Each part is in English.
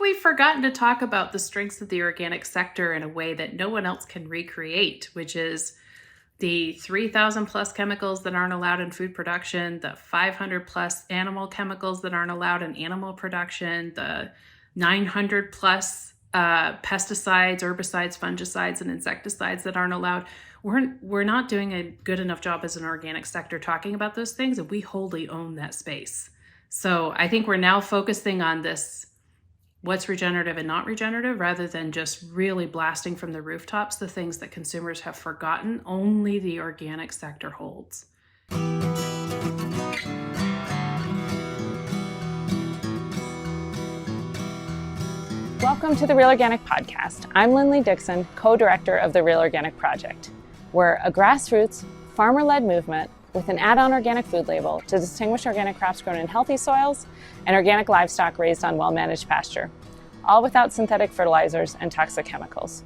we've forgotten to talk about the strengths of the organic sector in a way that no one else can recreate, which is the 3,000 plus chemicals that aren't allowed in food production, the 500 plus animal chemicals that aren't allowed in animal production, the 900 plus pesticides, herbicides, fungicides, and insecticides that aren't allowed. We're not doing a good enough job as an organic sector talking about those things, and we wholly own that space. So I think we're now focusing on this, what's regenerative and not regenerative, rather than just really blasting from the rooftops the things that consumers have forgotten only the organic sector holds. Welcome to the Real Organic Podcast. I'm Lindley Dixon, co-director of the Real Organic Project. We're a grassroots, farmer-led movement with an add-on organic food label to distinguish organic crops grown in healthy soils and organic livestock raised on well-managed pasture, all without synthetic fertilizers and toxic chemicals.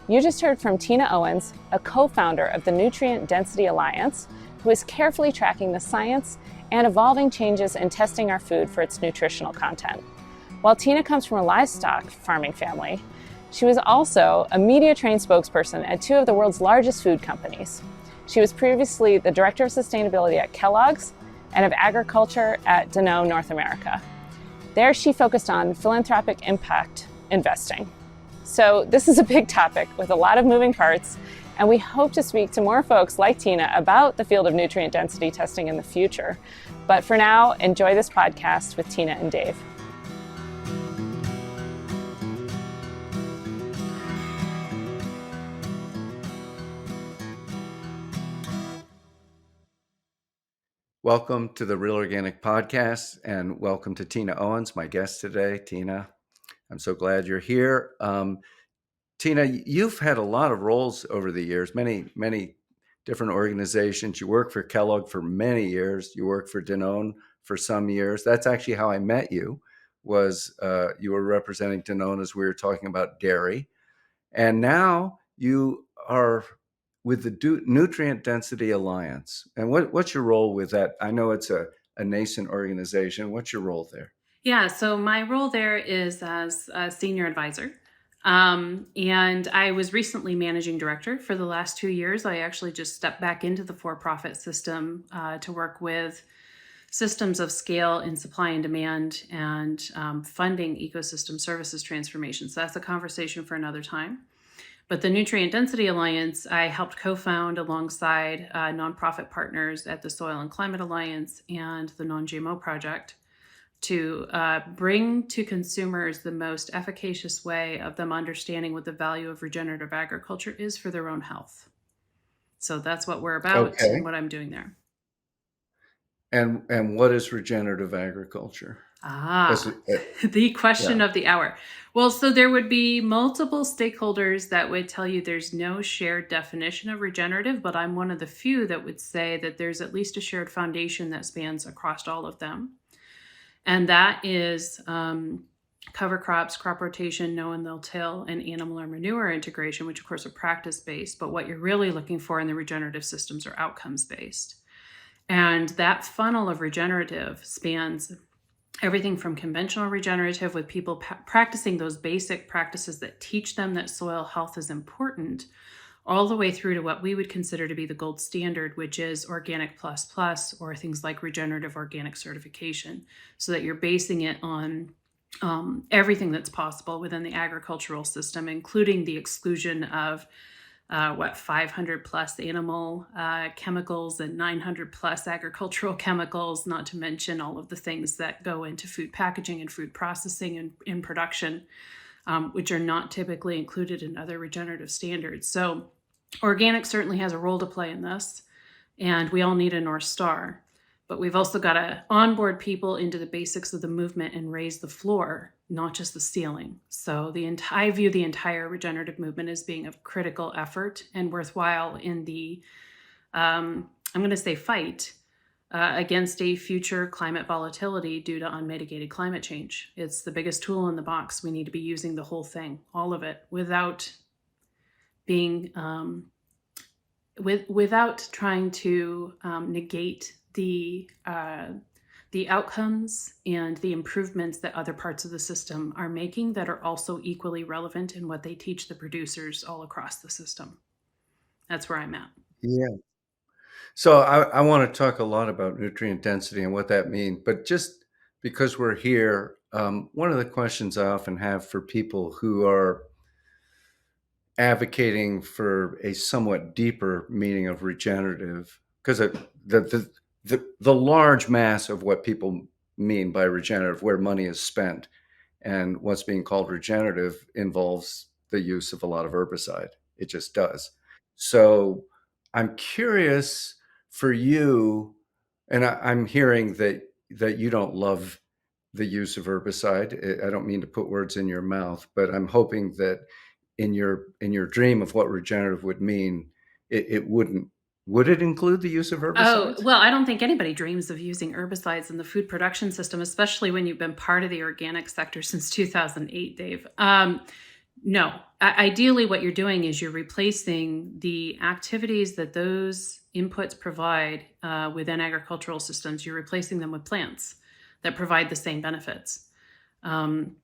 You just heard from Tina Owens, a co-founder of the Nutrient Density Alliance, who is carefully tracking the science and evolving changes in testing our food for its nutritional content. While Tina comes from a livestock farming family, she was also a media-trained spokesperson at two of the world's largest food companies. She was previously the Director of Sustainability at Kellogg's and of Agriculture at Danone North America. There she focused on philanthropic impact investing. So this is a big topic with a lot of moving parts, and we hope to speak to more folks like Tina about the field of nutrient density testing in the future. But for now, enjoy this podcast with Tina and Dave. Welcome to the Real Organic Podcast, and welcome to Tina Owens, my guest today. Tina, I'm so glad you're here. Tina, you've had a lot of roles over the years, many different organizations. You worked for Kellogg for many years. You worked for Danone for some years. That's actually how I met you, was you were representing Danone as we were talking about dairy. And now you are with the Nutrient Density Alliance. And what's your role with that? I know it's a nascent organization. What's your role there? Yeah, so my role there is as a senior advisor. And I was recently managing director for the last 2 years. I actually just stepped back into the for-profit system to work with systems of scale in supply and demand and funding ecosystem services transformation. So that's a conversation for another time. But the Nutrient Density Alliance, I helped co-found alongside nonprofit partners at the Soil and Climate Alliance and the Non-GMO Project to bring to consumers the most efficacious way of them understanding what the value of regenerative agriculture is for their own health. So that's what we're about and what I'm doing there. And what is regenerative agriculture? The question of the hour. Well, so there would be multiple stakeholders that would tell you there's no shared definition of regenerative, but I'm one of the few that would say that there's at least a shared foundation that spans across all of them. And that is cover crops, crop rotation, no and no-till, and animal or manure integration, which of course are practice-based, but what you're really looking for in the regenerative systems are outcomes-based. And that funnel of regenerative spans everything from conventional regenerative, with people practicing those basic practices that teach them that soil health is important, all the way through to what we would consider to be the gold standard, which is organic plus plus, or things like regenerative organic certification, so that you're basing it on everything that's possible within the agricultural system, including the exclusion of 500 plus animal chemicals and 900 plus agricultural chemicals, not to mention all of the things that go into food packaging and food processing and in production, which are not typically included in other regenerative standards. So organic certainly has a role to play in this, and we all need a North Star. But we've also got to onboard people into the basics of the movement and raise the floor, not just the ceiling. So I view the entire regenerative movement as being of critical effort and worthwhile in the, I'm going to say fight against a future climate volatility due to unmitigated climate change. It's the biggest tool in the box. We need to be using the whole thing, all of it, without being, without trying to negate the the outcomes and the improvements that other parts of the system are making that are also equally relevant in what they teach the producers all across the system. That's where I'm at. Yeah. So I want to talk a lot about nutrient density and what that means, but just because we're here, one of the questions I often have for people who are advocating for a somewhat deeper meaning of regenerative, because the large mass of what people mean by regenerative, where money is spent, and what's being called regenerative involves the use of a lot of herbicide. It just does. So I'm curious for you, and I'm hearing that you don't love the use of herbicide. I don't mean to put words in your mouth, but I'm hoping that in your dream of what regenerative would mean, it wouldn't. Would it include the use of Oh, herbicides? well, I don't think anybody dreams of using herbicides in the food production system, especially when you've been part of the organic sector since 2008, Dave. No, ideally, what you're doing is you're replacing the activities that those inputs provide within agricultural systems. You're replacing them with plants that provide the same benefits. Um,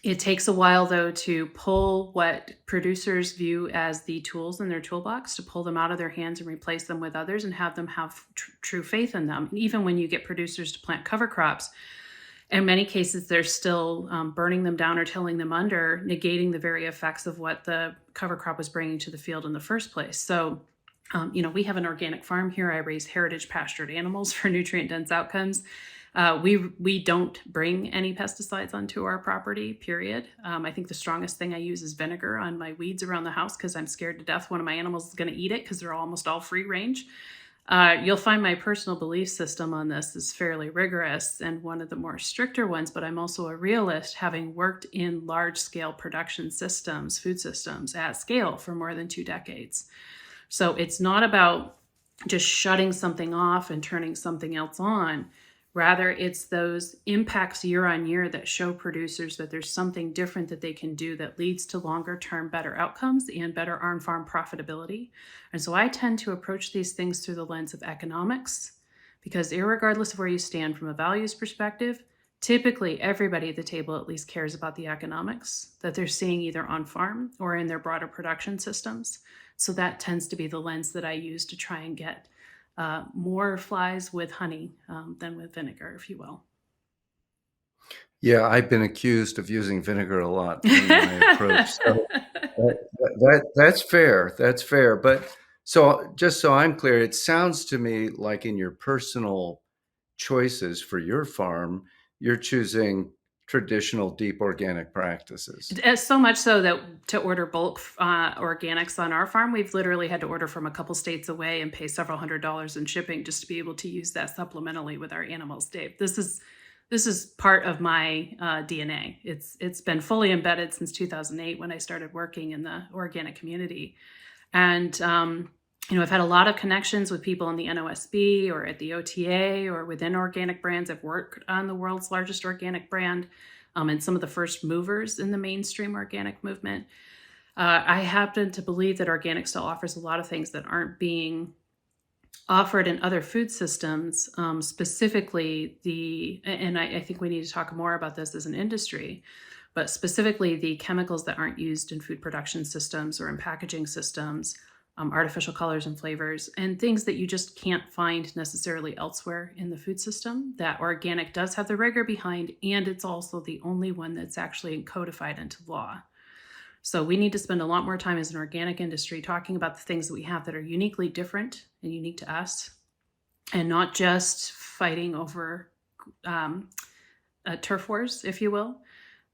it takes a while, though, to pull what producers view as the tools in their toolbox, to pull them out of their hands and replace them with others and have them have true faith in them. And even when you get producers to plant cover crops, in many cases, they're still burning them down or tilling them under, negating the very effects of what the cover crop was bringing to the field in the first place. So, we have an organic farm here. I raise heritage pastured animals for nutrient dense outcomes. We don't bring any pesticides onto our property, period. I think the strongest thing I use is vinegar on my weeds around the house because I'm scared to death one of my animals is going to eat it because they're almost all free range. You'll find my personal belief system on this is fairly rigorous and one of the more stricter ones, but I'm also a realist, having worked in large scale production systems, food systems at scale for more than 2 decades. So it's not about just shutting something off and turning something else on. Rather, it's those impacts year on year that show producers that there's something different that they can do that leads to longer term better outcomes and better on-farm profitability. And so I tend to approach these things through the lens of economics, because irregardless of where you stand from a values perspective, typically everybody at the table at least cares about the economics that they're seeing either on farm or in their broader production systems. So that tends to be the lens that I use to try and get more flies with honey than with vinegar, if you will. Yeah, I've been accused of using vinegar a lot in my approach. So that's fair. That's fair. But so just so I'm clear, it sounds to me like in your personal choices for your farm, you're choosing traditional deep organic practices. So much so that to order bulk organics on our farm, we've literally had to order from a couple states away and pay several $100s in shipping just to be able to use that supplementally with our animals, Dave. This is part of my DNA. It's been fully embedded since 2008 when I started working in the organic community. And I've had a lot of connections with people in the NOSB or at the OTA or within organic brands. I've worked on the world's largest organic brand and some of the first movers in the mainstream organic movement. I happen to believe that organic still offers a lot of things that aren't being offered in other food systems, specifically and I think we need to talk more about this as an industry, but specifically the chemicals that aren't used in food production systems or in packaging systems, artificial colors and flavors, and things that you just can't find necessarily elsewhere in the food system that organic does have the rigor behind, and it's also the only one that's actually codified into law. So we need to spend a lot more time as an organic industry talking about the things that we have that are uniquely different and unique to us, and not just fighting over turf wars, if you will,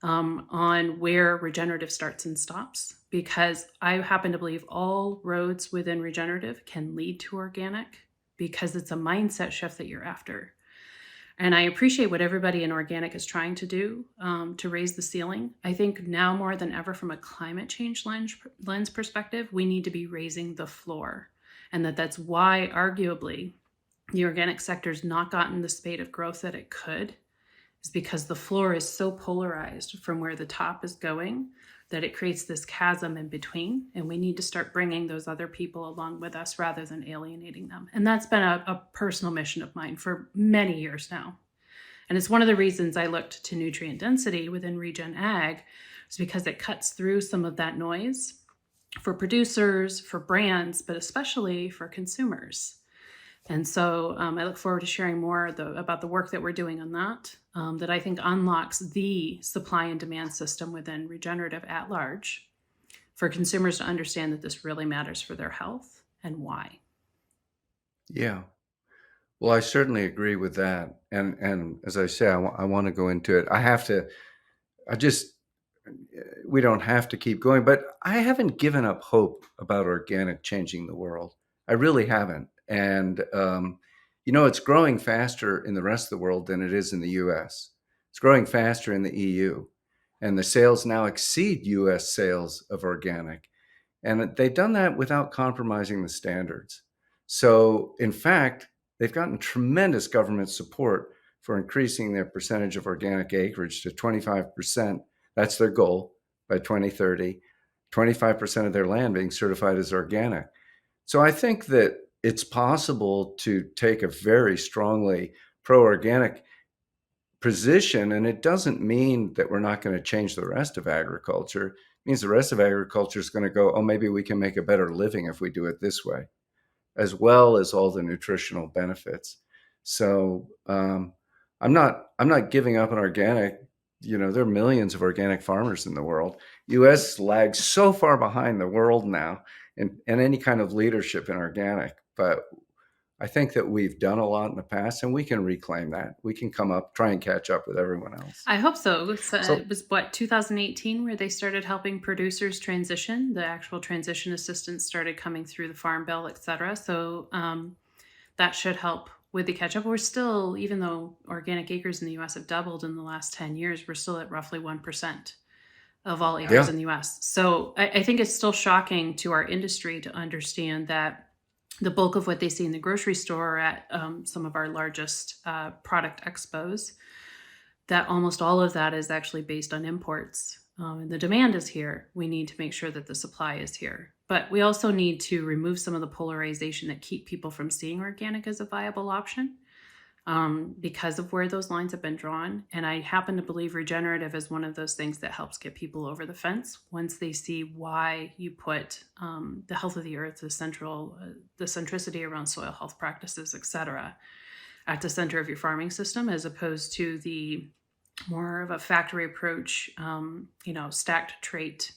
on where regenerative starts and stops. Because I happen to believe all roads within regenerative can lead to organic, because it's a mindset shift that you're after. And I appreciate what everybody in organic is trying to do to raise the ceiling. I think now more than ever, from a climate change lens perspective, we need to be raising the floor. And that's why, arguably, the organic sector's not gotten the spate of growth that it could, is because the floor is so polarized from where the top is going that it creates this chasm in between. And we need to start bringing those other people along with us rather than alienating them. And that's been a personal mission of mine for many years now. And it's one of the reasons I looked to nutrient density within Regen Ag, is because it cuts through some of that noise for producers, for brands, but especially for consumers. And so I look forward to sharing more about the work that we're doing on that I think unlocks the supply and demand system within regenerative at large for consumers to understand that this really matters for their health and why. Yeah. Well, I certainly agree with that. And as I say, I want to go into it. I just, we don't have to keep going, but I haven't given up hope about organic changing the world. I really haven't. And, it's growing faster in the rest of the world than it is in the US. It's growing faster in the EU. And the sales now exceed US sales of organic. And they've done that without compromising the standards. So, in fact, they've gotten tremendous government support for increasing their percentage of organic acreage to 25%. That's their goal by 2030, 25% of their land being certified as organic. So I think that it's possible to take a very strongly pro-organic position, and it doesn't mean that we're not going to change the rest of agriculture. It means the rest of agriculture is going to go, oh, maybe we can make a better living if we do it this way, as well as all the nutritional benefits. So I'm not giving up on organic. There are millions of organic farmers in the world. U.S. lags so far behind the world now in any kind of leadership in organic, but I think that we've done a lot in the past, and we can reclaim that. We can try and catch up with everyone else. I hope so. So So it was 2018 where they started helping producers transition. The actual transition assistance started coming through the Farm Bill, et cetera. So that should help with the catch up. We're still, even though organic acres in the US have doubled in the last 10 years, we're still at roughly 1% of all acres in the US. So I think it's still shocking to our industry to understand that the bulk of what they see in the grocery store or at some of our largest product expos, that almost all of that is actually based on imports. And the demand is here. We need to make sure that the supply is here. But we also need to remove some of the polarization that keep people from seeing organic as a viable option because of where those lines have been drawn. And I happen to believe regenerative is one of those things that helps get people over the fence once they see why you put the health of the earth, the centricity around soil health practices, et cetera, at the center of your farming system, as opposed to the more of a factory approach, stacked trait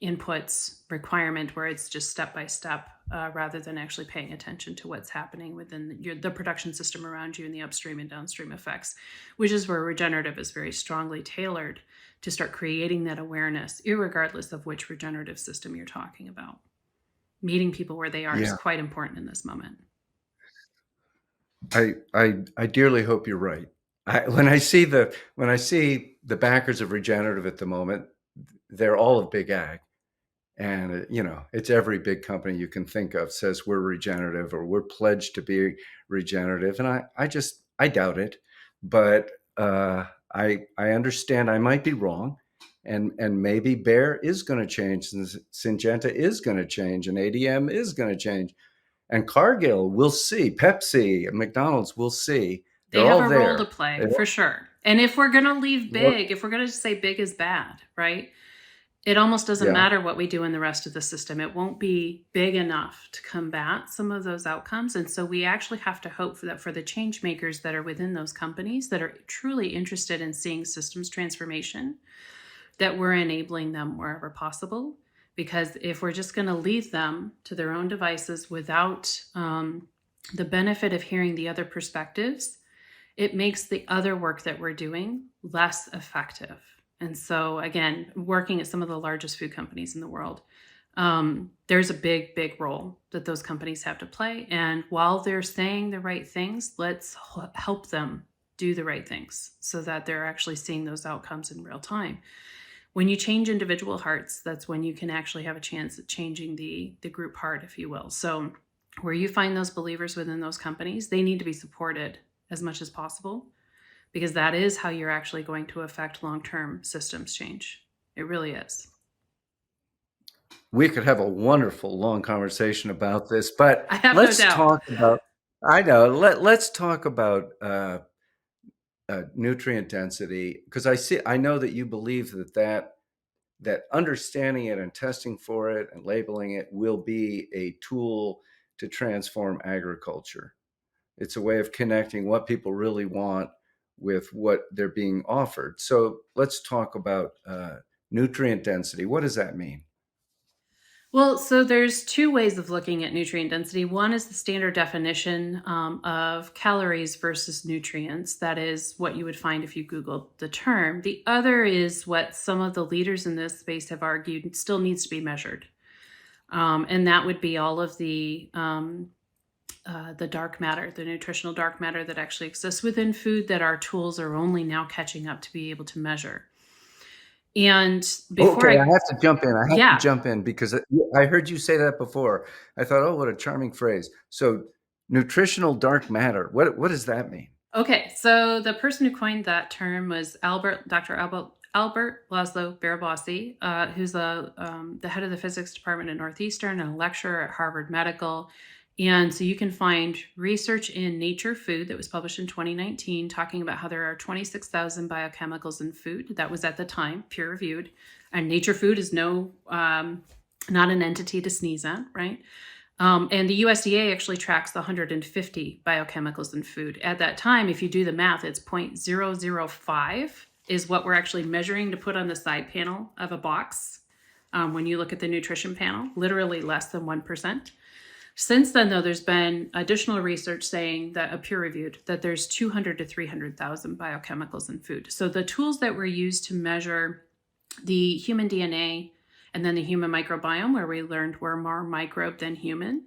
inputs requirement where it's just step by step rather than actually paying attention to what's happening within the production system around you and the upstream and downstream effects, which is where regenerative is very strongly tailored to start creating that awareness, irregardless of which regenerative system you're talking about. Meeting people where they are is quite important in this moment. I dearly hope you're right. When I see the backers of regenerative at the moment, they're all of big ag, and it's every big company you can think of says we're regenerative or we're pledged to be regenerative, and I doubt it, but I understand I might be wrong, and maybe Bayer is going to change, and Syngenta is going to change, and ADM is going to change. And Cargill, we'll see. Pepsi, McDonald's, we'll see. They have a role to play, for sure. And if we're going to leave big, if we're going to say big is bad, right? It almost doesn't matter what we do in the rest of the system. It won't be big enough to combat some of those outcomes. And so we actually have to hope for the change makers that are within those companies that are truly interested in seeing systems transformation, that we're enabling them wherever possible. Because if we're just going to leave them to their own devices without the benefit of hearing the other perspectives, it makes the other work that we're doing less effective. And so, again, working at some of the largest food companies in the world, there's a big, big role that those companies have to play. And while they're saying the right things, let's help them do the right things so that they're actually seeing those outcomes in real time. When you change individual hearts, that's when you can actually have a chance at changing the group heart, if you will. So where you find those believers within those companies, they need to be supported as much as possible, because that is how you're actually going to affect long-term systems change. It really is. We could have a wonderful long conversation about this, but I have let's no doubt. talk about, I know, let's talk about nutrient density, because I know that you believe that understanding it and testing for it and labeling it will be a tool to transform agriculture. It's a way of connecting what people really want with what they're being offered. So let's talk about nutrient density. What does that mean? Well, so there's two ways of looking at nutrient density. One is the standard definition of calories versus nutrients. That is what you would find if you Googled the term. The other is what some of the leaders in this space have argued still needs to be measured. And that would be all of the dark matter, the nutritional dark matter that actually exists within food that our tools are only now catching up to be able to measure. And before Okay, I have to jump in. I have yeah. to jump in because I heard you say that before. I thought, oh, what a charming phrase. So, nutritional dark matter. What does that mean? Okay, so the person who coined that term was Dr. Albert Laszlo Barabasi, who's the head of the physics department at Northeastern and a lecturer at Harvard Medical. And so you can find research in Nature Food that was published in 2019 talking about how there are 26,000 biochemicals in food. That was at the time peer-reviewed. And Nature Food is not an entity to sneeze at, right? And the USDA actually tracks the 150 biochemicals in food. At that time, if you do the math, it's 0.005 is what we're actually measuring to put on the side panel of a box. When you look at the nutrition panel, literally less than 1%. Since then, though, there's been additional research saying that peer-reviewed that there's 200 to 300,000 biochemicals in food. So the tools that were used to measure the human DNA and then the human microbiome, where we learned we're more microbe than human,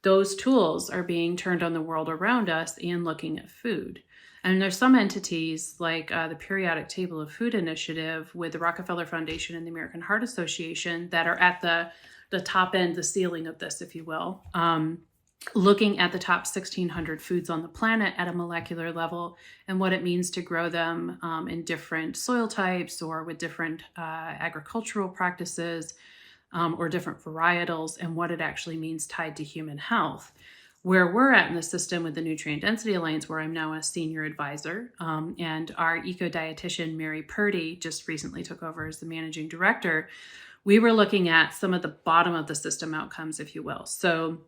those tools are being turned on the world around us and looking at food. And there's some entities like the Periodic Table of Food Initiative with the Rockefeller Foundation and the American Heart Association that are at the top end, the ceiling of this, if you will, looking at the top 1,600 foods on the planet at a molecular level and what it means to grow them in different soil types or with different agricultural practices or different varietals and what it actually means tied to human health. Where we're at in the system with the Nutrient Density Alliance, where I'm now a senior advisor, and our eco-dietitian, Mary Purdy, just recently took over as the managing director, we were looking at some of the bottom of the system outcomes, if you will. So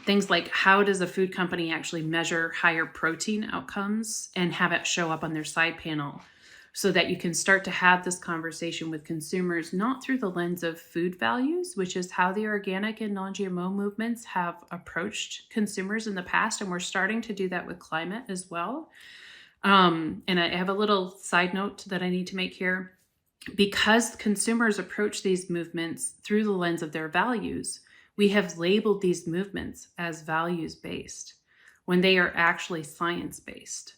things like how does a food company actually measure higher protein outcomes and have it show up on their side panel so that you can start to have this conversation with consumers, not through the lens of food values, which is how the organic and non-GMO movements have approached consumers in the past. And we're starting to do that with climate as well. And I have a little side note that I need to make here. Because consumers approach these movements through the lens of their values, we have labeled these movements as values-based when they are actually science-based.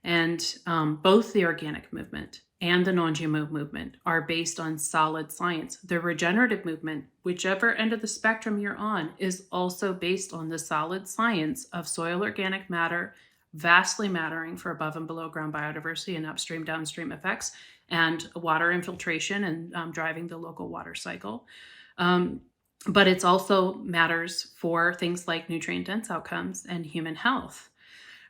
And both the organic movement and the non-GMO movement are based on solid science. The regenerative movement, whichever end of the spectrum you're on, is also based on the solid science of soil organic matter, vastly mattering for above and below ground biodiversity and upstream, downstream effects, and water infiltration and driving the local water cycle. But it's also matters for things like nutrient dense outcomes and human health.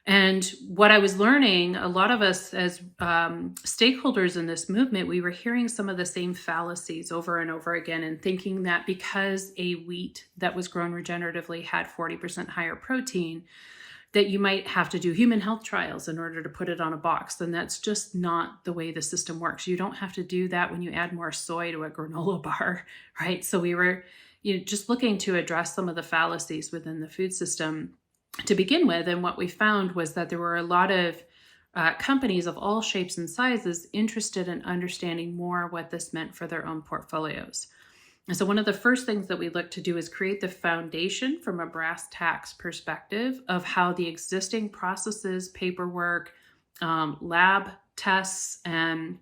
And what I was learning, a lot of us as stakeholders in this movement, we were hearing some of the same fallacies over and over again and thinking that because a wheat that was grown regeneratively had 40% higher protein, that you might have to do human health trials in order to put it on a box. And that's just not the way the system works. You don't have to do that when you add more soy to a granola bar, right? So we were just looking to address some of the fallacies within the food system to begin with. And what we found was that there were a lot of companies of all shapes and sizes interested in understanding more what this meant for their own portfolios. And so one of the first things that we look to do is create the foundation from a brass tacks perspective of how the existing processes, paperwork, lab tests, and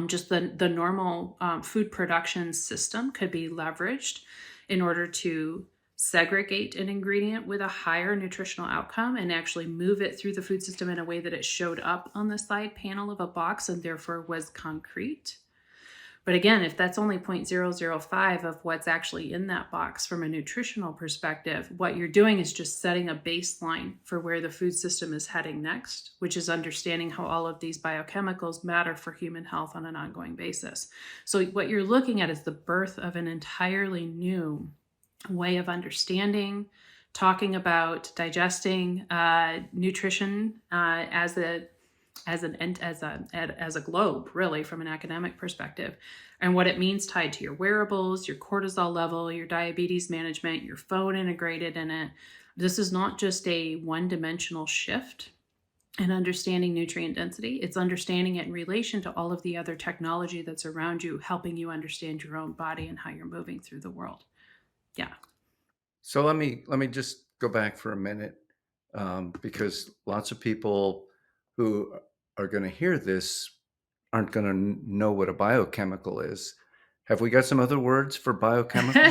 just the normal food production system could be leveraged in order to segregate an ingredient with a higher nutritional outcome and actually move it through the food system in a way that it showed up on the side panel of a box and therefore was concrete. But again, if that's only 0.005 of what's actually in that box from a nutritional perspective, what you're doing is just setting a baseline for where the food system is heading next, which is understanding how all of these biochemicals matter for human health on an ongoing basis. So what you're looking at is the birth of an entirely new way of understanding, talking about, digesting nutrition as a globe, really, from an academic perspective, and what it means tied to your wearables, your cortisol level, your diabetes management, your phone integrated in it. This is not just a one-dimensional shift in understanding nutrient density. It's understanding it in relation to all of the other technology that's around you, helping you understand your own body and how you're moving through the world. Yeah. So let me just go back for a minute, because lots of people who are going to hear this aren't going to know what a biochemical is. Have we got some other words for biochemical?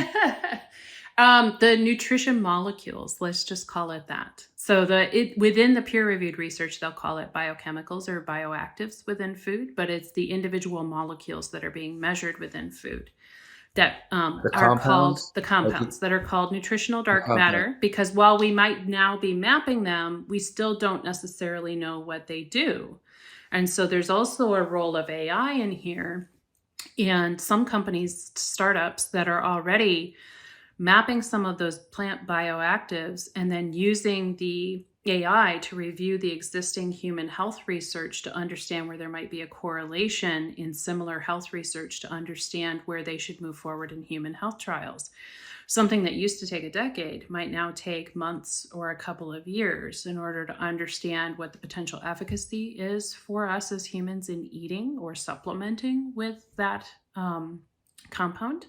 The nutrition molecules, let's just call it that. So within the peer-reviewed research, they'll call it biochemicals or bioactives within food, but it's the individual molecules that are being measured within food that are called the compounds that are called nutritional dark matter, because while we might now be mapping them, we still don't necessarily know what they do. And so there's also a role of AI in here, and some companies, startups that are already mapping some of those plant bioactives and then using the AI to review the existing human health research to understand where there might be a correlation in similar health research to understand where they should move forward in human health trials. Something that used to take a decade might now take months or a couple of years in order to understand what the potential efficacy is for us as humans in eating or supplementing with that compound,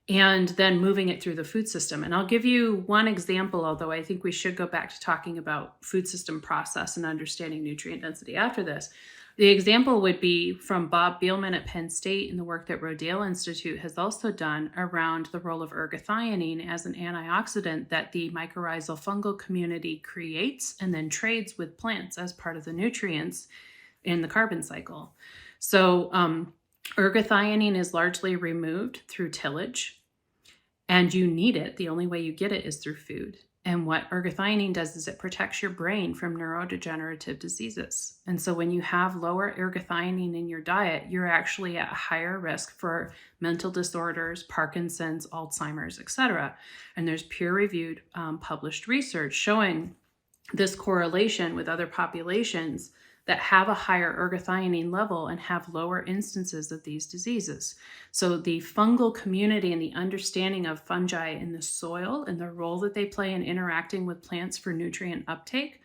and then moving it through the food system. And I'll give you one example, although I think we should go back to talking about food system process and understanding nutrient density after this. The example would be from Bob Beelman at Penn State and the work that Rodale Institute has also done around the role of ergothioneine as an antioxidant that the mycorrhizal fungal community creates and then trades with plants as part of the nutrients in the carbon cycle. So ergothioneine is largely removed through tillage, and you need it. The only way you get it is through food. And what ergothioneine does is it protects your brain from neurodegenerative diseases. And so when you have lower ergothioneine in your diet, you're actually at higher risk for mental disorders, Parkinson's, Alzheimer's, etc. And there's peer-reviewed published research showing this correlation with other populations that have a higher ergothioneine level and have lower instances of these diseases. So the fungal community and the understanding of fungi in the soil and the role that they play in interacting with plants for nutrient uptake,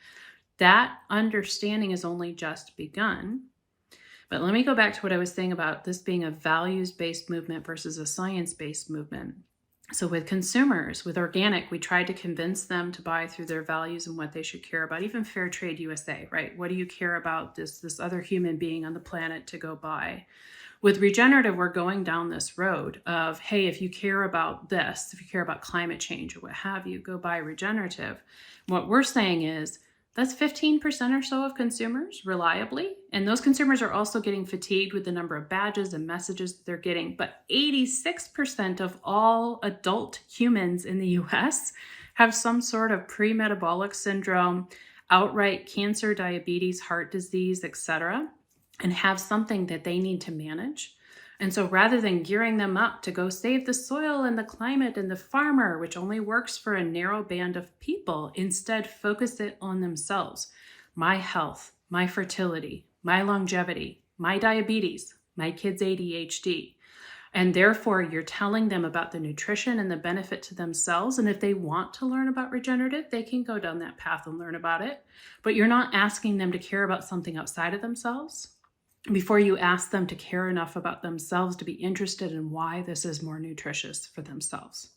that understanding has only just begun. But let me go back to what I was saying about this being a values-based movement versus a science-based movement. So with consumers, with organic, we tried to convince them to buy through their values and what they should care about. Even Fair Trade USA, right? What do you care about this other human being on the planet to go buy? With regenerative, we're going down this road of, hey, if you care about this, if you care about climate change or what have you, go buy regenerative. What we're saying is, that's 15% or so of consumers reliably. And those consumers are also getting fatigued with the number of badges and messages that they're getting. But 86% of all adult humans in the US have some sort of pre-metabolic syndrome, outright cancer, diabetes, heart disease, etc., and have something that they need to manage. And so rather than gearing them up to go save the soil and the climate and the farmer, which only works for a narrow band of people, instead focus it on themselves. My health, my fertility, my longevity, my diabetes, my kids' ADHD. And therefore, you're telling them about the nutrition and the benefit to themselves. And if they want to learn about regenerative, they can go down that path and learn about it. But you're not asking them to care about something outside of themselves before you ask them to care enough about themselves to be interested in why this is more nutritious for themselves.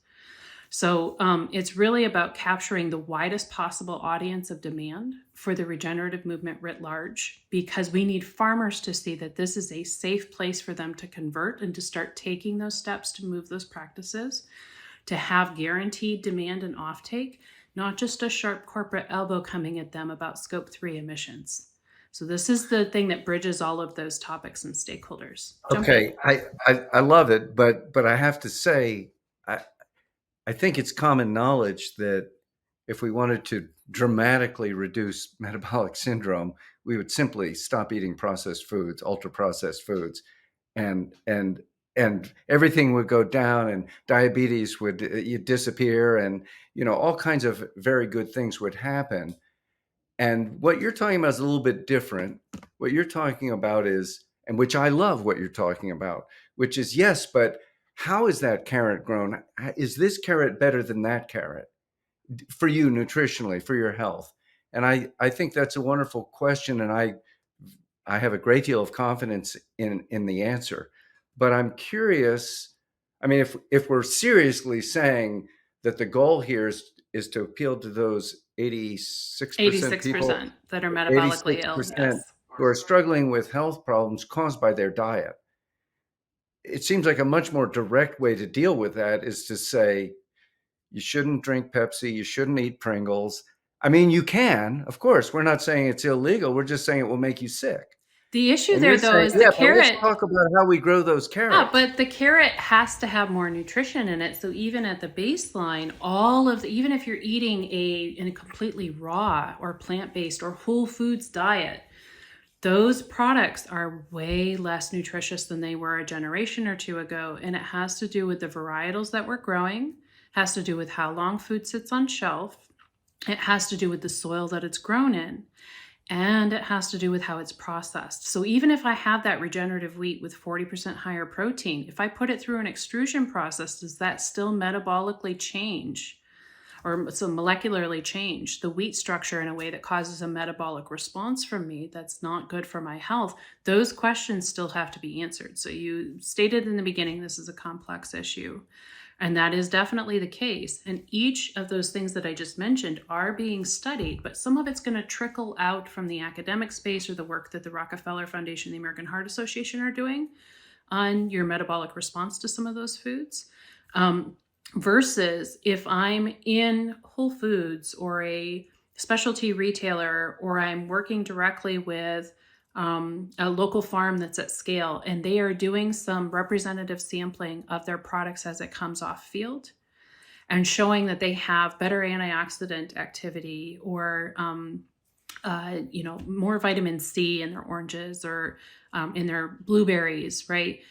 So it's really about capturing the widest possible audience of demand for the regenerative movement writ large, because we need farmers to see that this is a safe place for them to convert and to start taking those steps to move those practices, to have guaranteed demand and offtake, not just a sharp corporate elbow coming at them about scope 3 emissions. So this is the thing that bridges all of those topics and stakeholders. Jump in. Okay, I love it, but I have to say, I I think it's common knowledge that if we wanted to dramatically reduce metabolic syndrome, we would simply stop eating processed foods, ultra processed foods, and everything would go down, and diabetes would disappear, and all kinds of very good things would happen. And what you're talking about is a little bit different. What you're talking about is, and which I love what you're talking about, which is yes, but how is that carrot grown? Is this carrot better than that carrot for you nutritionally, for your health? And I think that's a wonderful question, and I have a great deal of confidence in the answer. But I'm curious. I mean, if we're seriously saying that the goal here is to appeal to those 86% people, 86% that are metabolically ill. 86% Yes. who are struggling with health problems caused by their diet, it seems like a much more direct way to deal with that is to say, you shouldn't drink Pepsi, you shouldn't eat Pringles. I mean, you can, of course. We're not saying it's illegal. We're just saying it will make you sick. The issue And there, you're though, saying, is yeah, the but let's carrot. talk about how we grow those Yeah, carrots. but the carrot has to have more nutrition in it. So even at the baseline, even if you're eating in a completely raw or plant-based or whole foods diet, those products are way less nutritious than they were a generation or two ago. And it has to do with the varietals that we're growing, has to do with how long food sits on shelf. It has to do with the soil that it's grown in. And it has to do with how it's processed. So even if I have that regenerative wheat with 40% higher protein, if I put it through an extrusion process, does that still metabolically change or so molecularly change the wheat structure in a way that causes a metabolic response from me that's not good for my health? Those questions still have to be answered. So you stated in the beginning, this is a complex issue. And that is definitely the case. And each of those things that I just mentioned are being studied, but some of it's going to trickle out from the academic space or the work that the Rockefeller Foundation, the American Heart Association are doing on your metabolic response to some of those foods. Versus if I'm in Whole Foods or a specialty retailer, or I'm working directly with a local farm that's at scale, and they are doing some representative sampling of their products as it comes off field and showing that they have better antioxidant activity or more vitamin C in their oranges or in their blueberries, right?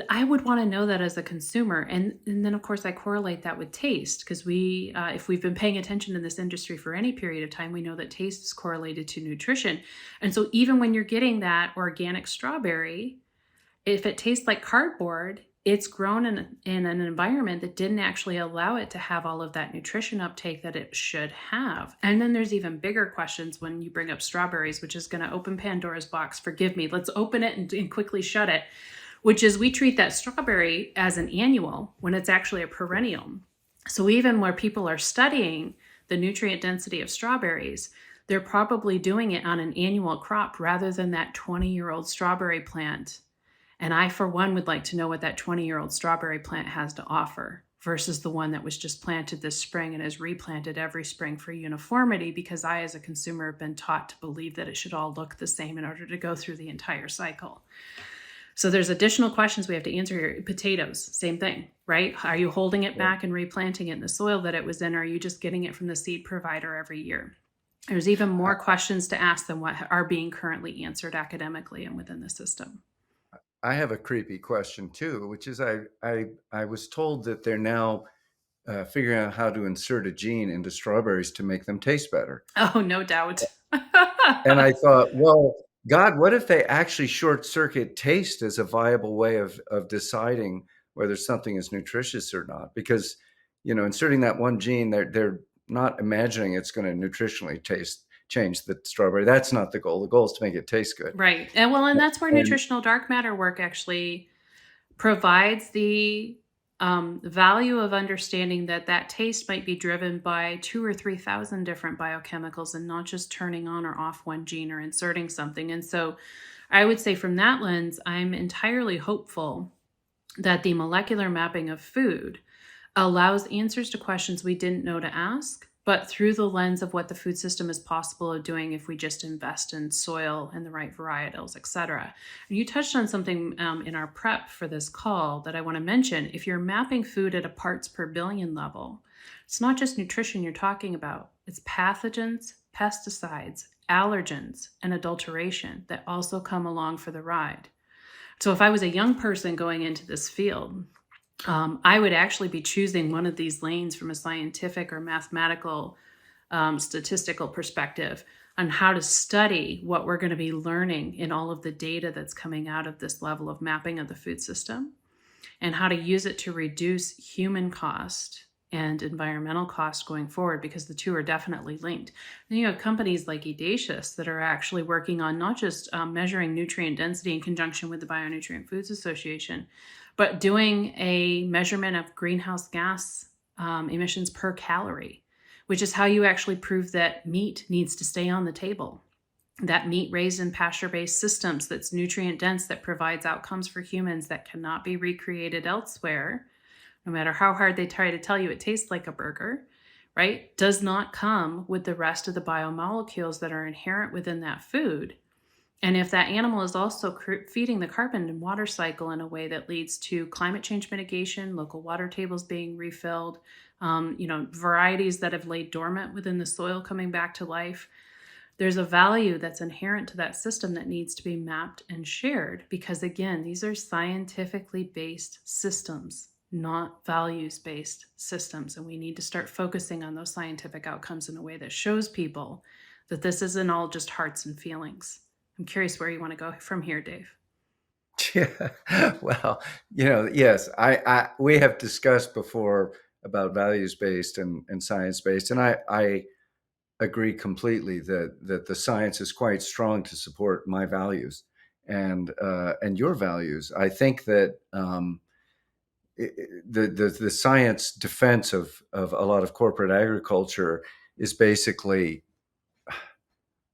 I would want to know that as a consumer. And then, of course, I correlate that with taste because if we've been paying attention in this industry for any period of time, we know that taste is correlated to nutrition. And so even when you're getting that organic strawberry, if it tastes like cardboard, it's grown in an environment that didn't actually allow it to have all of that nutrition uptake that it should have. And then there's even bigger questions when you bring up strawberries, which is going to open Pandora's box. Forgive me. Let's open it and quickly shut it. Which is we treat that strawberry as an annual when it's actually a perennial. So even where people are studying the nutrient density of strawberries, they're probably doing it on an annual crop rather than that 20-year-old strawberry plant. And I, for one, would like to know what that 20-year-old strawberry plant has to offer versus the one that was just planted this spring and is replanted every spring for uniformity, because I, as a consumer, have been taught to believe that it should all look the same in order to go through the entire cycle. So there's additional questions we have to answer here. Potatoes, same thing, right? Are you holding it back and replanting it in the soil that it was in? Or are you just getting it from the seed provider every year? There's even more questions to ask than what are being currently answered academically and within the system. I have a creepy question too, which is I was told that they're now figuring out how to insert a gene into strawberries to make them taste better. Oh, no doubt. And I thought, well, God, what if they actually short circuit taste as a viable way of deciding whether something is nutritious or not? Because, inserting that one gene, they're not imagining it's going to nutritionally change the strawberry. That's not the goal. The goal is to make it taste good. Right. And that's where nutritional dark matter work actually provides the value of understanding that taste might be driven by 2,000 or 3,000 different biochemicals and not just turning on or off one gene or inserting something. And so I would say from that lens, I'm entirely hopeful that the molecular mapping of food allows answers to questions we didn't know to ask but through the lens of what the food system is possible of doing if we just invest in soil and the right varietals, et cetera. And you touched on something in our prep for this call that I want to mention. If you're mapping food at a parts per billion level, it's not just nutrition you're talking about. It's pathogens, pesticides, allergens, and adulteration that also come along for the ride. So if I was a young person going into this field, I would actually be choosing one of these lanes from a scientific or mathematical statistical perspective on how to study what we're going to be learning in all of the data that's coming out of this level of mapping of the food system, and how to use it to reduce human cost and environmental cost going forward, because the two are definitely linked. And you have companies like Audacious that are actually working on not just measuring nutrient density in conjunction with the Bionutrient Foods Association, but doing a measurement of greenhouse gas emissions per calorie, which is how you actually prove that meat needs to stay on the table. That meat raised in pasture-based systems that's nutrient dense, that provides outcomes for humans that cannot be recreated elsewhere, no matter how hard they try to tell you it tastes like a burger, right, does not come with the rest of the biomolecules that are inherent within that food. And if that animal is also feeding the carbon and water cycle in a way that leads to climate change mitigation, local water tables being refilled, varieties that have laid dormant within the soil coming back to life, there's a value that's inherent to that system that needs to be mapped and shared. Because again, these are scientifically based systems, not values-based systems. And we need to start focusing on those scientific outcomes in a way that shows people that this isn't all just hearts and feelings. I'm curious where you want to go from here, Dave. Yeah, well, yes, we have discussed before about values-based and science-based, and I agree completely that the science is quite strong to support my values and your values. I think that the science defense of a lot of corporate agriculture is basically,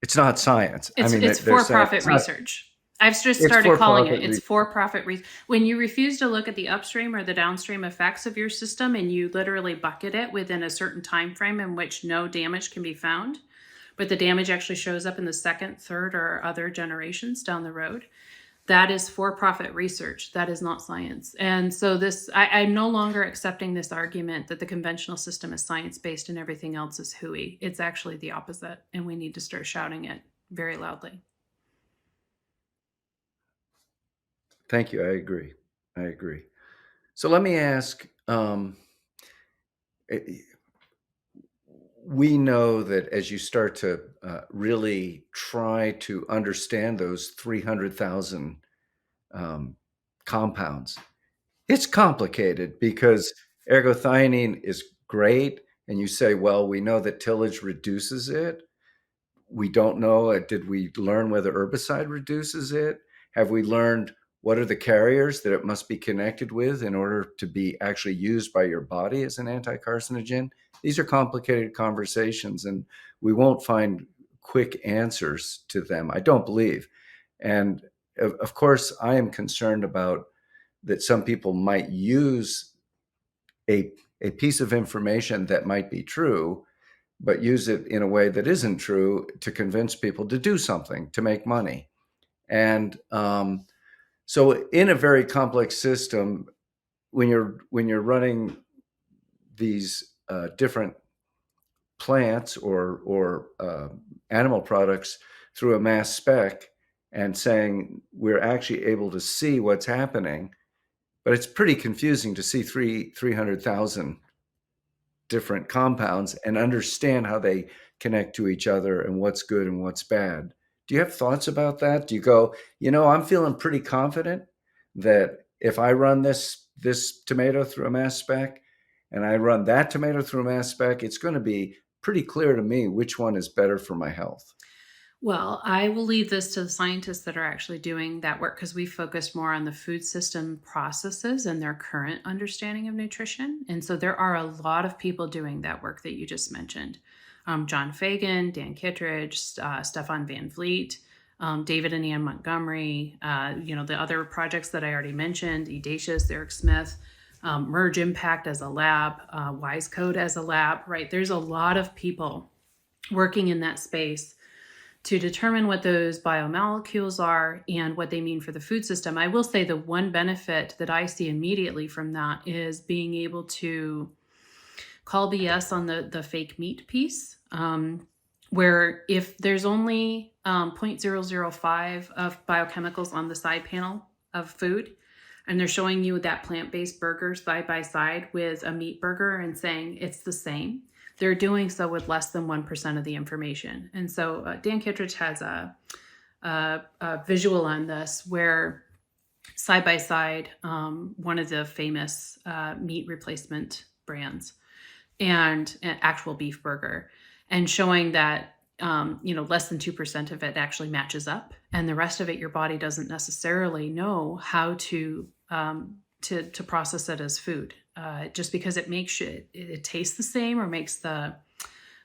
it's not science. It's for-profit research. I've just started calling it. It's for-profit research. When you refuse to look at the upstream or the downstream effects of your system, and you literally bucket it within a certain time frame in which no damage can be found, but the damage actually shows up in the second, third, or other generations down the road, that is for-profit research. That is not science. And so I'm no longer accepting this argument that the conventional system is science-based and everything else is hooey. It's actually the opposite, and we need to start shouting it very loudly. Thank you. I agree. So let me ask, we know that as you start to really try to understand those 300,000 compounds, it's complicated because ergothioneine is great. And you say, well, we know that tillage reduces it. We don't know, did we learn whether herbicide reduces it? Have we learned what are the carriers that it must be connected with in order to be actually used by your body as an anti-carcinogen? These are complicated conversations, and we won't find quick answers to them, I don't believe. And of course, I am concerned about that some people might use a piece of information that might be true, but use it in a way that isn't true to convince people to do something, to make money. And so in a very complex system, when you're running these different plants or animal products through a mass spec and saying we're actually able to see what's happening, but it's pretty confusing to see 300,000 different compounds and understand how they connect to each other and what's good and what's bad. Do you have thoughts about that? Do you go, I'm feeling pretty confident that if I run this tomato through a mass spec and I run that tomato through a mass spec, it's going to be pretty clear to me which one is better for my health? Well, I will leave this to the scientists that are actually doing that work, because we focused more on the food system processes and their current understanding of nutrition. And so there are a lot of people doing that work that you just mentioned. John Fagan, Dan Kittredge, Stefan Van Vliet, David and Ann Montgomery, the other projects that I already mentioned, Audacious, Eric Smith. Merge Impact as a lab, Wise Code as a lab, right? There's a lot of people working in that space to determine what those biomolecules are and what they mean for the food system. I will say the one benefit that I see immediately from that is being able to call BS on the fake meat piece, where if there's only 0.005 of biochemicals on the side panel of food, and they're showing you that plant-based burger side by side with a meat burger and saying it's the same, they're doing so with less than 1% of the information. And so Dan Kittredge has a visual on this where side by side, one of the famous meat replacement brands and an actual beef burger, and showing that less than 2% of it actually matches up, and the rest of it your body doesn't necessarily know how to process it as food. Just because it makes it taste the same or makes the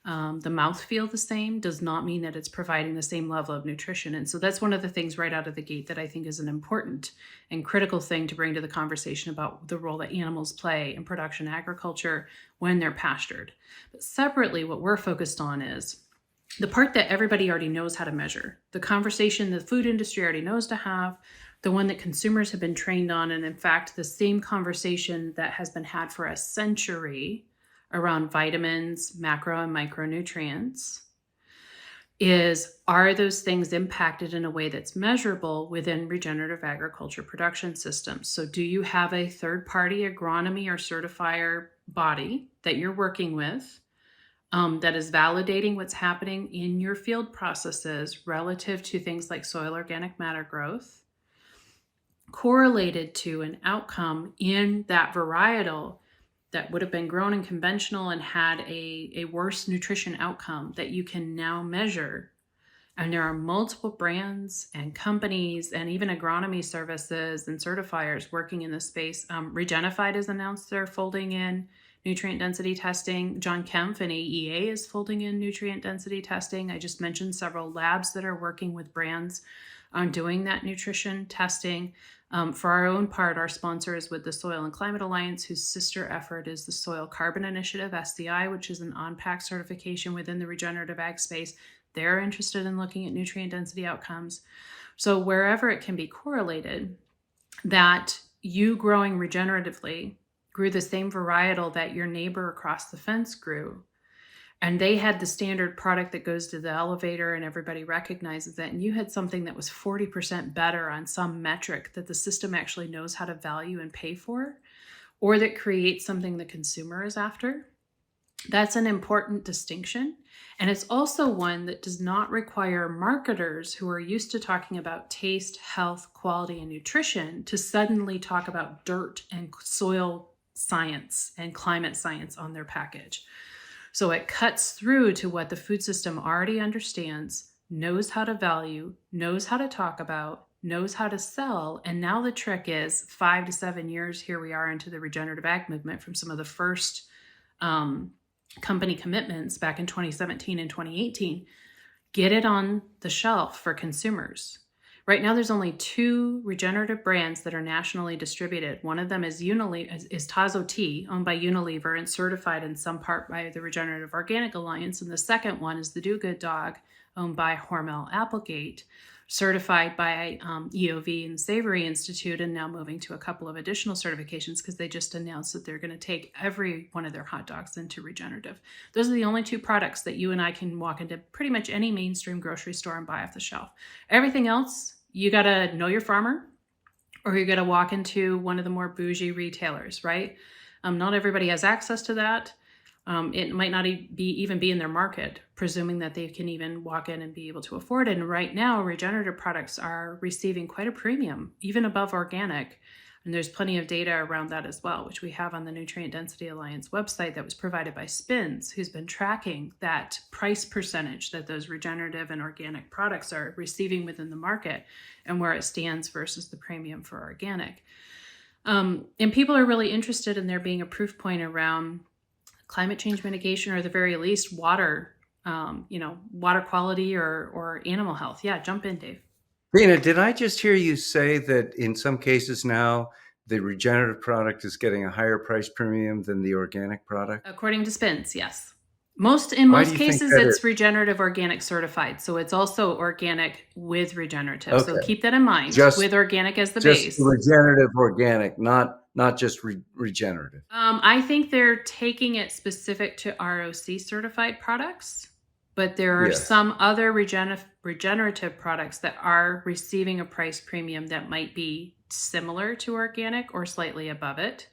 mouth feel the same does not mean that it's providing the same level of nutrition. And so that's one of the things right out of the gate that I think is an important and critical thing to bring to the conversation about the role that animals play in production agriculture when they're pastured. But separately, what we're focused on is the part that everybody already knows how to measure, the conversation the food industry already knows to have, the one that consumers have been trained on, and in fact, the same conversation that has been had for a century around vitamins, macro and micronutrients, is, are those things impacted in a way that's measurable within regenerative agriculture production systems? So do you have a third-party agronomy or certifier body that you're working with that is validating what's happening in your field processes relative to things like soil organic matter growth, correlated to an outcome in that varietal that would have been grown in conventional and had a worse nutrition outcome that you can now measure? And there are multiple brands and companies and even agronomy services and certifiers working in this space. Regenerative has announced they're folding in nutrient density testing. John Kempf and AEA is folding in nutrient density testing. I just mentioned several labs that are working with brands on doing that nutrition testing. For our own part, our sponsor is with the Soil and Climate Alliance, whose sister effort is the Soil Carbon Initiative, SCI, which is an unpacks certification within the regenerative ag space. They're interested in looking at nutrient density outcomes. So wherever it can be correlated, that you growing regeneratively grew the same varietal that your neighbor across the fence grew, and they had the standard product that goes to the elevator and everybody recognizes it, and you had something that was 40% better on some metric that the system actually knows how to value and pay for, or that creates something the consumer is after, that's an important distinction. And it's also one that does not require marketers who are used to talking about taste, health, quality, and nutrition to suddenly talk about dirt and soil science and climate science on their package. So it cuts through to what the food system already understands, knows how to value, knows how to talk about, knows how to sell. And now the trick is 5 to 7 years, here we are into the regenerative ag movement from some of the first company commitments back in 2017 and 2018, get it on the shelf for consumers. Right now, there's only 2 regenerative brands that are nationally distributed. One of them is Tazo Tea, owned by Unilever and certified in some part by the Regenerative Organic Alliance. And the second one is the Do Good Dog, owned by Hormel Applegate, certified by EOV and Savory Institute, and now moving to a couple of additional certifications because they just announced that they're going to take every one of their hot dogs into regenerative. Those are the only 2 products that you and I can walk into pretty much any mainstream grocery store and buy off the shelf. Everything else, you got to know your farmer, or you got to walk into one of the more bougie retailers, right? Not everybody has access to that. It might not even be in their market, presuming that they can even walk in and be able to afford it. And right now, regenerative products are receiving quite a premium, even above organic. And there's plenty of data around that as well, which we have on the Nutrient Density Alliance website that was provided by Spins, who's been tracking that price percentage that those regenerative and organic products are receiving within the market and where it stands versus the premium for organic. And people are really interested in there being a proof point around climate change mitigation, or at the very least water, water quality or animal health. Yeah, jump in, Dave. Tina, did I just hear you say that in some cases now the regenerative product is getting a higher price premium than the organic product? According to Spins, yes. In Why most do you think cases, that it's is? regenerative organic certified. So it's also organic with regenerative. So Okay, keep that in mind just with organic as the just base. regenerative organic, not just regenerative. I think they're taking it specific to ROC certified products, but there are Yes. some other regenerative products that are receiving a price premium that might be similar to organic or slightly above it.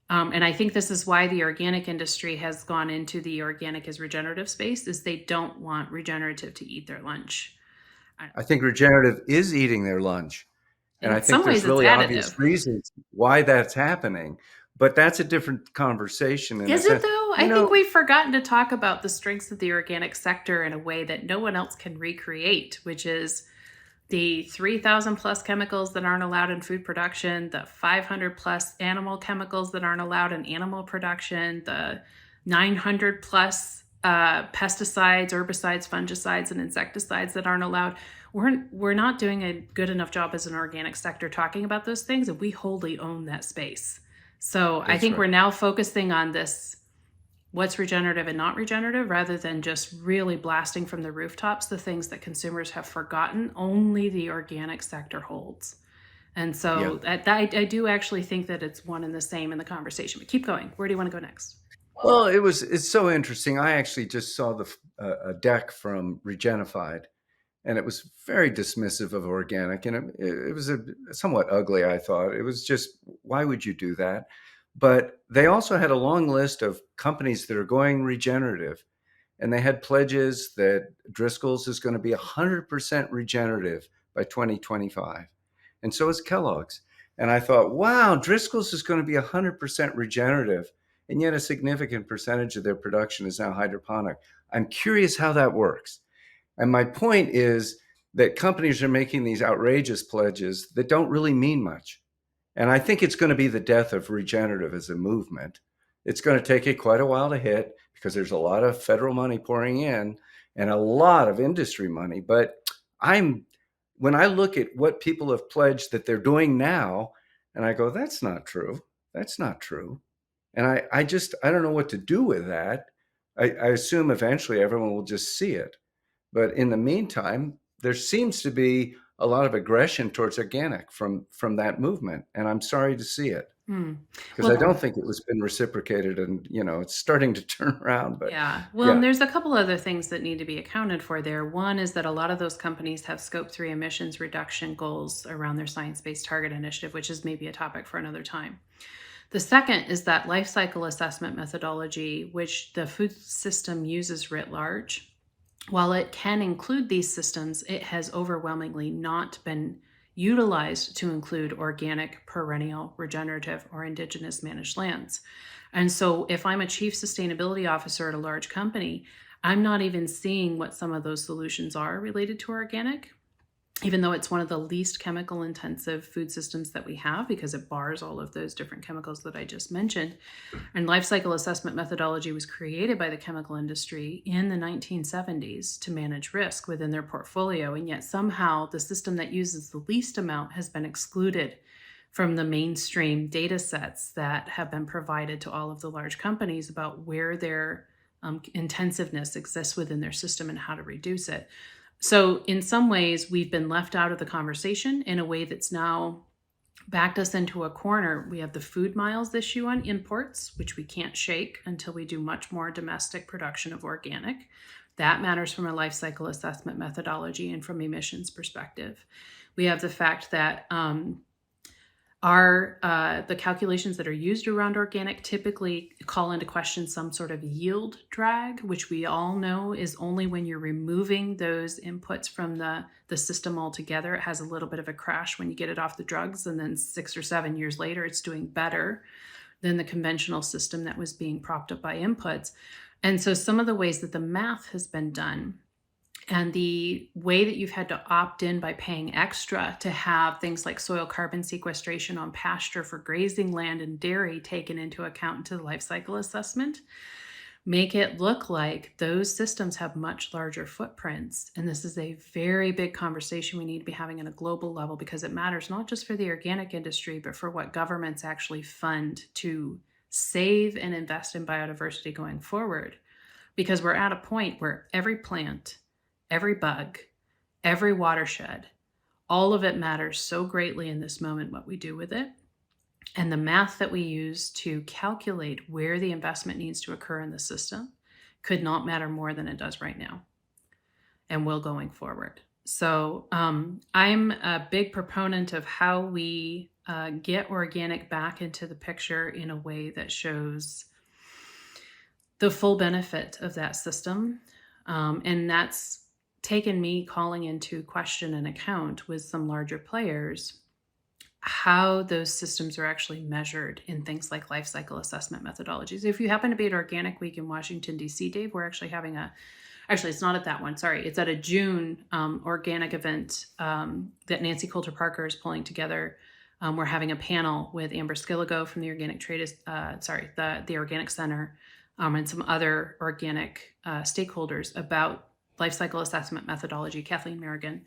And I think this is why the organic industry has gone into the organic as regenerative space, is they don't want regenerative to eat their lunch. I think regenerative is eating their lunch. And I In think some there's ways, it's really obvious additive. reasons why that's happening. But that's a different conversation in a Is it sense. though? You I think know, we've forgotten to talk about the strengths of the organic sector in a way that no one else can recreate, which is the 3,000 plus chemicals that aren't allowed in food production, the 500 plus animal chemicals that aren't allowed in animal production, the 900 plus pesticides, herbicides, fungicides, and insecticides that aren't allowed. We're not doing a good enough job as an organic sector talking about those things, and we wholly own that space. So I that's think right. we're now focusing on this, what's regenerative and not regenerative, rather than just really blasting from the rooftops the things that consumers have forgotten only the organic sector holds. And so Yeah. I do actually think that it's one and the same in the conversation. But keep going. Where do you want to go next? Well, it's so interesting. I actually just saw a deck from Regenified, and it was very dismissive of organic, and it was somewhat ugly. I thought it was just, why would you do that? But they also had a long list of companies that are going regenerative, and they had pledges that Driscoll's is going to be 100% regenerative by 2025, and so is Kellogg's. And I thought, wow, Driscoll's is going to be 100% regenerative, and yet a significant percentage of their production is now hydroponic. I'm curious how that works. And my point is that companies are making these outrageous pledges that don't really mean much. And I think it's going to be the death of regenerative as a movement. It's going to take it quite a while to hit because there's a lot of federal money pouring in and a lot of industry money. But when I look at what people have pledged that they're doing now, and I go, that's not true. That's not true. And I don't know what to do with that. I assume eventually everyone will just see it. But in the meantime, there seems to be a lot of aggression towards organic from that movement, and I'm sorry to see it because I Well, don't think it was been reciprocated, and it's starting to turn around. But yeah. Well, and yeah, there's a couple other things that need to be accounted for there. One is that a lot of those companies have scope 3 emissions reduction goals around their science-based target initiative, which is maybe a topic for another time. The second is that life cycle assessment methodology, which the food system uses writ large. While it can include these systems, it has overwhelmingly not been utilized to include organic, perennial, regenerative, or indigenous managed lands. And so if I'm a chief sustainability officer at a large company, I'm not even seeing what some of those solutions are related to organic, even though it's one of the least chemical intensive food systems that we have, because it bars all of those different chemicals that I just mentioned. And life cycle assessment methodology was created by the chemical industry in the 1970s to manage risk within their portfolio. And yet somehow the system that uses the least amount has been excluded from the mainstream data sets that have been provided to all of the large companies about where their intensiveness exists within their system and how to reduce it. So in some ways, we've been left out of the conversation in a way that's now backed us into a corner. We have the food miles issue on imports, which we can't shake until we do much more domestic production of organic. That matters from a life cycle assessment methodology and from emissions perspective. We have the fact that the calculations that are used around organic typically call into question some sort of yield drag, which we all know is only when you're removing those inputs from the system altogether. It has a little bit of a crash when you get it off the drugs, and then 6 or 7 years later, it's doing better than the conventional system that was being propped up by inputs. And so some of the ways that the math has been done and the way that you've had to opt in by paying extra to have things like soil carbon sequestration on pasture for grazing land and dairy taken into account into the life cycle assessment make it look like those systems have much larger footprints. And this is a very big conversation we need to be having at a global level, because it matters not just for the organic industry, but for what governments actually fund to save and invest in biodiversity going forward. Because we're at a point where every plant, every bug, every watershed, all of it matters so greatly in this moment, what we do with it. And the math that we use to calculate where the investment needs to occur in the system could not matter more than it does right now, and will going forward. So I'm a big proponent of how we get organic back into the picture in a way that shows the full benefit of that system. And that's taken me calling into question and account with some larger players how those systems are actually measured in things like life cycle assessment methodologies. If you happen to be at Organic Week in Washington, D.C., Dave, we're actually having actually, it's not at that one, sorry. It's at a June organic event that Nancy Coulter Parker is pulling together. We're having a panel with Amber Skilligo from the Organic the Organic Center, and some other organic stakeholders about life cycle assessment methodology, Kathleen Merrigan,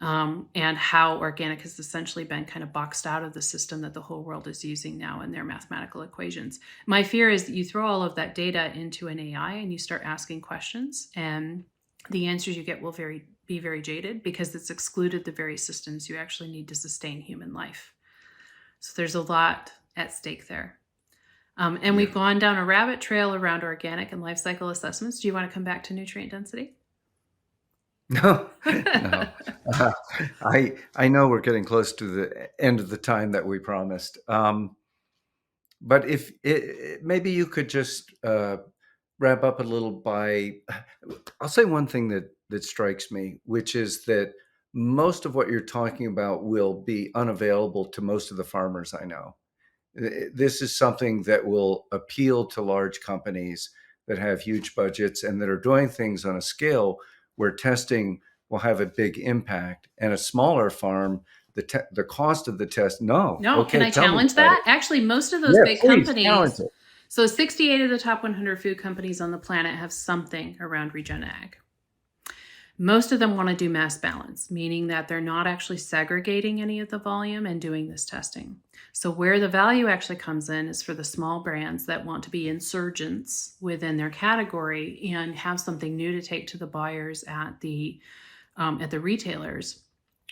and how organic has essentially been kind of boxed out of the system that the whole world is using now in their mathematical equations. My fear is that you throw all of that data into an AI and you start asking questions, and the answers you get will be very jaded, because it's excluded the very systems you actually need to sustain human life. So there's a lot at stake there. And we've gone down a rabbit trail around organic and life cycle assessments. Do you want to come back to nutrient density? No. I know we're getting close to the end of the time that we promised. But if maybe you could just wrap up a little by, I'll say one thing that strikes me, which is that most of what you're talking about will be unavailable to most of the farmers I know. This is something that will appeal to large companies that have huge budgets and that are doing things on a scale where testing will have a big impact. And a smaller farm, the cost of the test, no. Okay, can I challenge that? Actually, most of those big companies, so 68 of the top 100 food companies on the planet have something around regen ag. Most of them want to do mass balance, meaning that they're not actually segregating any of the volume and doing this testing. So where the value actually comes in is for the small brands that want to be insurgents within their category and have something new to take to the buyers at the retailers,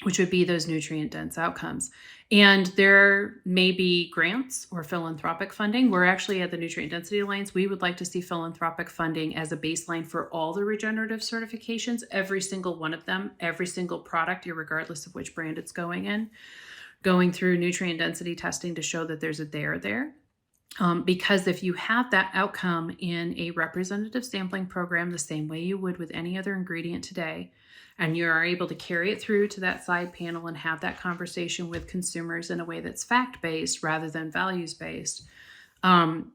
which would be those nutrient-dense outcomes. And there may be grants or philanthropic funding. We're actually at the Nutrient Density Alliance. We would like to see philanthropic funding as a baseline for all the regenerative certifications, every single one of them, every single product, regardless of which brand it's going in, going through nutrient density testing to show that there's a there. Because if you have that outcome in a representative sampling program, the same way you would with any other ingredient today, and you are able to carry it through to that side panel and have that conversation with consumers in a way that's fact-based rather than values-based,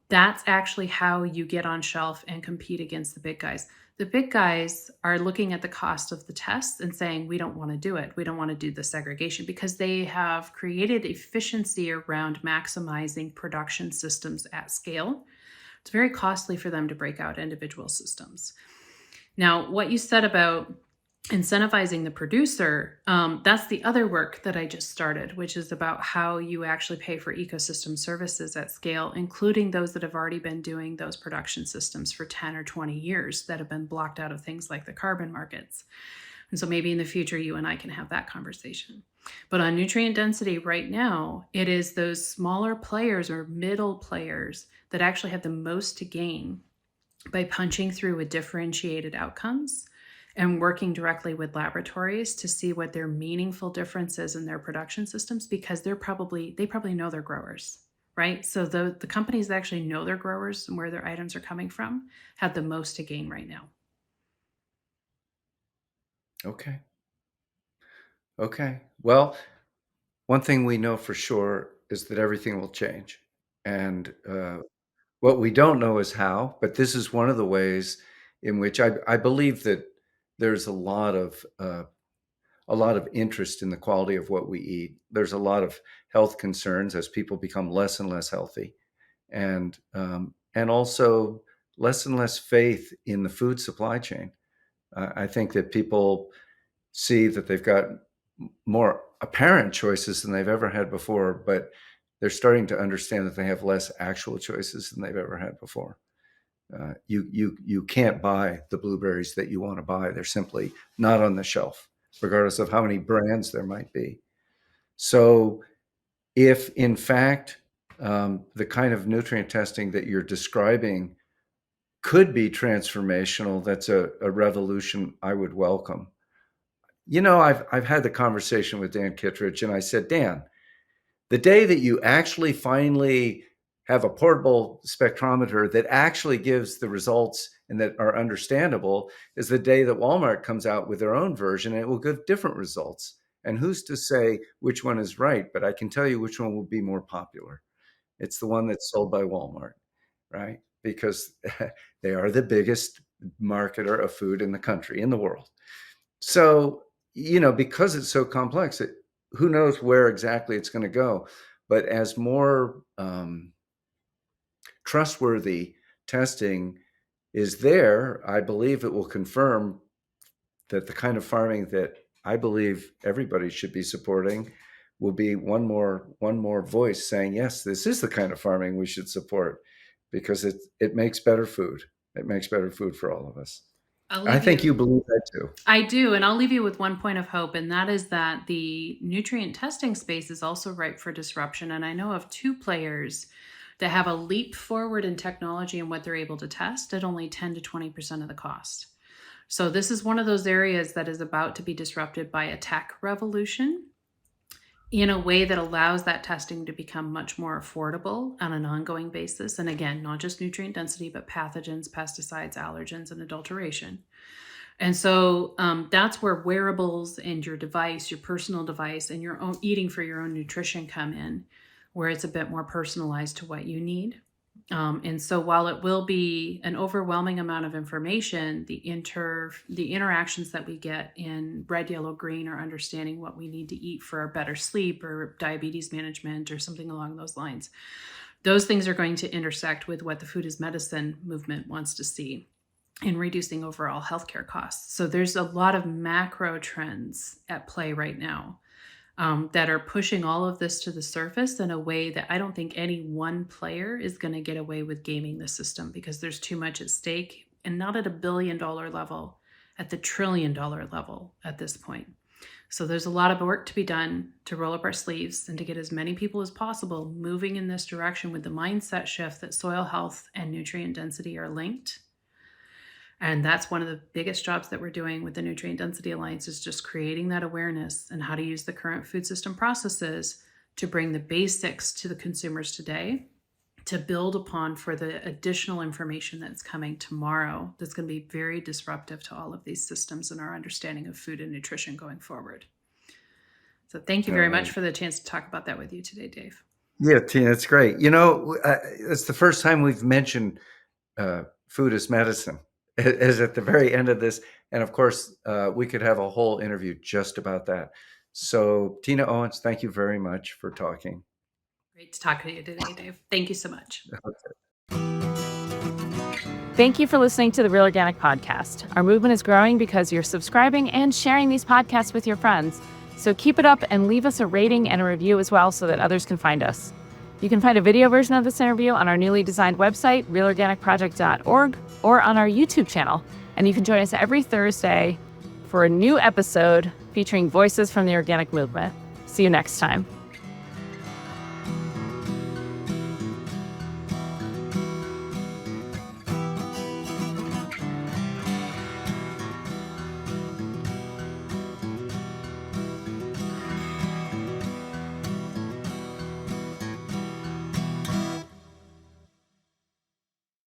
that's actually how you get on shelf and compete against the big guys. The big guys are looking at the cost of the tests and saying, we don't want to do it. We don't want to do the segregation, because they have created efficiency around maximizing production systems at scale. It's very costly for them to break out individual systems. Now, what you said about incentivizing the producer, that's the other work that I just started, which is about how you actually pay for ecosystem services at scale, including those that have already been doing those production systems for 10 or 20 years that have been blocked out of things like the carbon markets. And so maybe in the future, you and I can have that conversation. But on nutrient density right now, it is those smaller players or middle players that actually have the most to gain by punching through with differentiated outcomes and working directly with laboratories to see what their meaningful differences in their production systems, because they probably know their growers, right? So the companies that actually know their growers and where their items are coming from have the most to gain right now. Okay. Well, one thing we know for sure is that everything will change. And what we don't know is how, but this is one of the ways in which I believe that there's a lot of interest in the quality of what we eat. There's a lot of health concerns as people become less and less healthy, and also less and less faith in the food supply chain. I think that people see that they've got more apparent choices than they've ever had before, but they're starting to understand that they have less actual choices than they've ever had before. You can't buy the blueberries that you want to buy. They're simply not on the shelf, regardless of how many brands there might be. So if in fact the kind of nutrient testing that you're describing could be transformational, that's a revolution I would welcome. I've had the conversation with Dan Kittredge, and I said, Dan, the day that you actually finally have a portable spectrometer that actually gives the results and that are understandable is the day that Walmart comes out with their own version, and it will give different results. And who's to say which one is right? But I can tell you which one will be more popular. It's the one that's sold by Walmart, right? Because they are the biggest marketer of food in the country, in the world. So, because it's so complex, who knows where exactly it's going to go. But as more trustworthy testing is there, I believe it will confirm that the kind of farming that I believe everybody should be supporting will be one more voice saying, yes, this is the kind of farming we should support, because it makes better food. It makes better food for all of us. I think you believe that too. I do, and I'll leave you with one point of hope, and that is that the nutrient testing space is also ripe for disruption. And I know of two players that have a leap forward in technology and what they're able to test at only 10 to 20% of the cost. So this is one of those areas that is about to be disrupted by a tech revolution in a way that allows that testing to become much more affordable on an ongoing basis. And again, not just nutrient density, but pathogens, pesticides, allergens, and adulteration. And so that's where wearables and your device, your personal device, and your own eating for your own nutrition come in, where it's a bit more personalized to what you need. And so while it will be an overwhelming amount of information, the interactions that we get in red, yellow, green are understanding what we need to eat for better sleep or diabetes management or something along those lines. Those things are going to intersect with what the food is medicine movement wants to see in reducing overall healthcare costs. So there's a lot of macro trends at play right now that are pushing all of this to the surface in a way that I don't think any one player is going to get away with gaming the system, because there's too much at stake, and not at $1 billion level, at the $1 trillion level at this point. So there's a lot of work to be done to roll up our sleeves and to get as many people as possible moving in this direction with the mindset shift that soil health and nutrient density are linked. And that's one of the biggest jobs that we're doing with the Nutrient Density Alliance, is just creating that awareness and how to use the current food system processes to bring the basics to the consumers today, to build upon for the additional information that's coming tomorrow that's going to be very disruptive to all of these systems and our understanding of food and nutrition going forward. So thank you very much for the chance to talk about that with you today, Dave. Yeah, Tina, it's great. It's the first time we've mentioned food as medicine. Is at the very end of this. And of course, we could have a whole interview just about that. So Tina Owens, thank you very much for talking. Great to talk to you today, Dave. Thank you so much. Thank you for listening to the Real Organic Podcast. Our movement is growing because you're subscribing and sharing these podcasts with your friends. So keep it up and leave us a rating and a review as well, so that others can find us. You can find a video version of this interview on our newly designed website, realorganicproject.org, or on our YouTube channel. And you can join us every Thursday for a new episode featuring voices from the organic movement. See you next time.